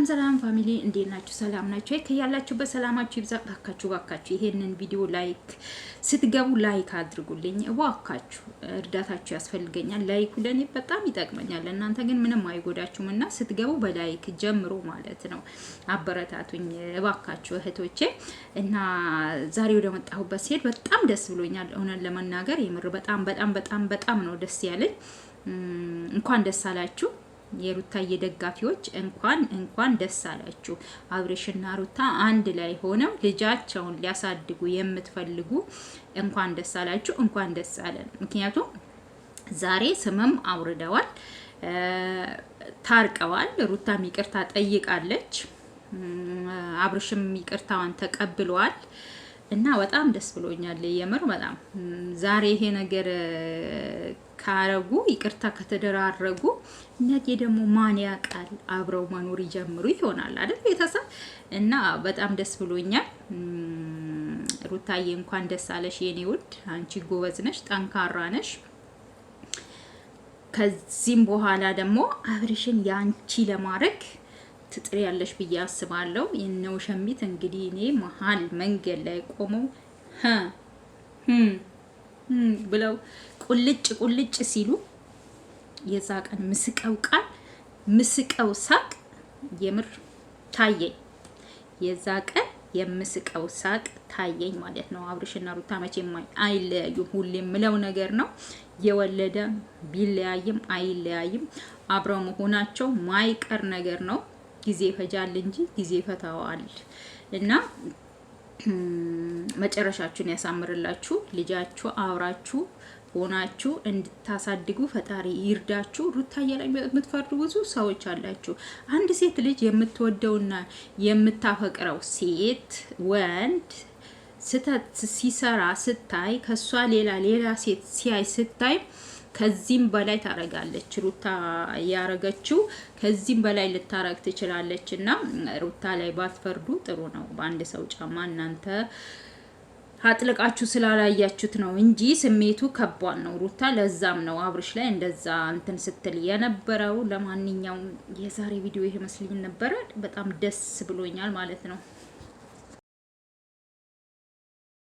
ሰላም ፋሚሊ እንዴት ናችሁ? ሰላም ናችሁ? ከያላችሁበት ሰላማችሁ ይብዛ። ባካችሁ ይሄንን ቪዲዮ ላይክ ስትገቡ ላይክ አድርጉልኝ እባካችሁ፣ እርዳታችሁ ያስፈልገኛል። ላይኩ ለኔ በጣም ይጠቅመኛል፣ እናንተ ግን ምንም አይጎዳችሁምና ስትገቡ በላይክ ጀምሮ ማለት ነው። አበረታቱኝ እባካችሁ እህቶቼ። እና ዛሬ ወደ መጣሁበት ሲሄድ በጣም ደስ ብሎኛል። እውነት ለመናገር የምር በጣም ነው ደስ ያለኝ። እንኳን ደስ አላችሁ የሩታዬ ደጋፊዎች፣ እንኳን ደስ አላችሁ። አብሬሽና ሩታ አንድ ላይ ሆነው ልጃቸውን ሊያሳድጉ የምትፈልጉ እንኳን ደስ አላችሁ፣ እንኳን ደስ አለን። ምክንያቱም ዛሬ ስምም አውርደዋል፣ ታርቀዋል። ሩታም ይቅርታ ጠይቃለች፣ አብሬሽም ይቅርታዋን ተቀብሏል። እና በጣም ደስ ብሎኛል የምር በጣም ዛሬ ይሄ ነገር ካረጉ ይቅርታ ከተደራረጉ ነገ ደግሞ ማን ያውቃል አብረው መኖር ይጀምሩ ይሆናል አይደል ቤተሰብ። እና በጣም ደስ ብሎኛል። ሩታዬ እንኳን ደስ አለሽ የኔ ውድ፣ አንቺ ጎበዝ ነሽ፣ ጠንካራ ነሽ። ከዚህም በኋላ ደግሞ አብሬሽን ያንቺ ለማድረግ ትጥሪ ያለሽ ብዬ አስባለሁ። የነው ሸሚት እንግዲህ እኔ መሀል መንገድ ላይ ቆመው ብለው ቁልጭ ሲሉ የዛ ቀን ምስቀው ሳቅ የምር ታየኝ። የዛ ቀን የምስቀው ሳቅ ታየኝ ማለት ነው። አብሬሽና ሩታ መቼም አይለያዩም። ሁሌም ምለው ነገር ነው። የወለደ ቢለያይም አይለያይም። አብረው መሆናቸው ማይቀር ነገር ነው። ጊዜ ፈጃል እንጂ ጊዜ ፈታዋል። እና መጨረሻችሁን ያሳምርላችሁ። ልጃችሁ አብራችሁ ሆናችሁ እንድታሳድጉ ፈጣሪ ይርዳችሁ። ሩታዬ ላይ የምትፈርዱ ብዙ ሰዎች አላችሁ። አንድ ሴት ልጅ የምትወደውና የምታፈቅረው ሴት ወንድ ስተት ሲሰራ ስታይ፣ ከሷ ሌላ ሴት ሲያይ ስታይ ከዚህም በላይ ታረጋለች። ሩታ ያረገችው ከዚህም በላይ ልታረግ ትችላለች። እና ሩታ ላይ ባትፈርዱ ጥሩ ነው። በአንድ ሰው ጫማ እናንተ አጥልቃችሁ ስላላያችሁት ነው እንጂ ስሜቱ ከባድ ነው ሩታ። ለዛም ነው አብሬሽ ላይ እንደዛ እንትን ስትል የነበረው። ለማንኛውም የዛሬ ቪዲዮ ይሄ መስልኝ ነበረ። በጣም ደስ ብሎኛል ማለት ነው።